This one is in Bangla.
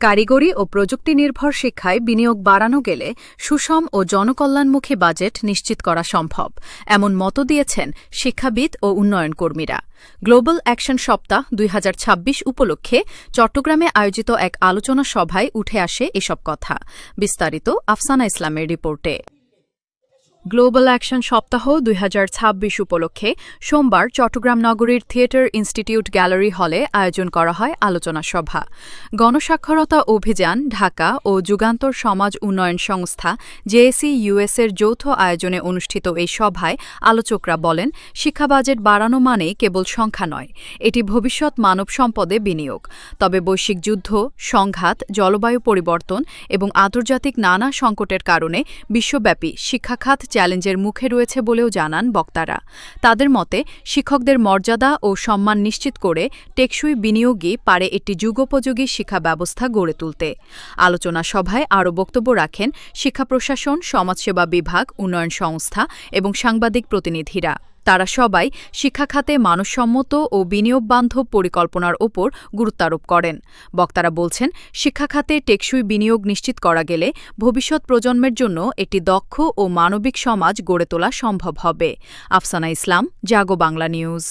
কারিগরি ও প্রযুক্তি নির্ভর শিক্ষায় বিনিয়োগ বাড়ানো গেলে সুষম ও জনকল্যাণমুখী বাজেট নিশ্চিত করা সম্ভব, এমন মত দিয়েছেন শিক্ষাবিদ ও উন্নয়ন কর্মীরা। গ্লোবাল অ্যাকশন সপ্তাহ ২০২৬ উপলক্ষে চট্টগ্রামে আয়োজিত এক আলোচনা সভায় উঠে আসে এসব কথা। বিস্তারিত আফসানা ইসলামের রিপোর্টে। গ্লোবাল অ্যাকশন সপ্তাহ ২০২৬ উপলক্ষে সোমবার চট্টগ্রাম নগরীর থিয়েটার ইনস্টিটিউট গ্যালারি হলে আয়োজন করা হয় আলোচনা সভা। গণসাক্ষরতা অভিযান, ঢাকা ও যুগান্তর সমাজ উন্নয়ন সংস্থা জেএসি-ইউএস এর যৌথ আয়োজনে অনুষ্ঠিত এই সভায় আলোচকরা বলেন, শিক্ষা বাজেট বাড়ানো মানে কেবল সংখ্যা নয়, এটি ভবিষ্যৎ মানব সম্পদে বিনিয়োগ। তবে বৈশ্বিক যুদ্ধ, সংঘাত, জলবায়ু পরিবর্তন এবং আন্তর্জাতিক নানা সংকটের কারণে বিশ্বব্যাপী শিক্ষা খাত চ্যালেঞ্জের মুখে রয়েছে বলেও জানান বক্তারা। তাদের মতে, শিক্ষকদের মর্যাদা ও সম্মান নিশ্চিত করে টেকসই বিনিয়োগই পারে একটি যুগোপযোগী শিক্ষা ব্যবস্থা গড়ে তুলতে। আলোচনা সভায় আরও বক্তব্য রাখেন শিক্ষা প্রশাসন, সমাজসেবা বিভাগ, উন্নয়ন সংস্থা এবং সাংবাদিক প্রতিনিধিরা। তারা সবাই শিক্ষা খাতে মানসম্মত ও বিনিয়োগবান্ধব পরিকল্পনার ওপর গুরুত্বারোপ করেন। বক্তারা বলছেন, শিক্ষা খাতে টেকসই বিনিয়োগ নিশ্চিত করা গেলে ভবিষ্যৎ প্রজন্মের জন্য একটি দক্ষ ও মানবিক সমাজ গড়ে তোলা সম্ভব হবে। আফসানা ইসলাম, জাগো বাংলা নিউজ।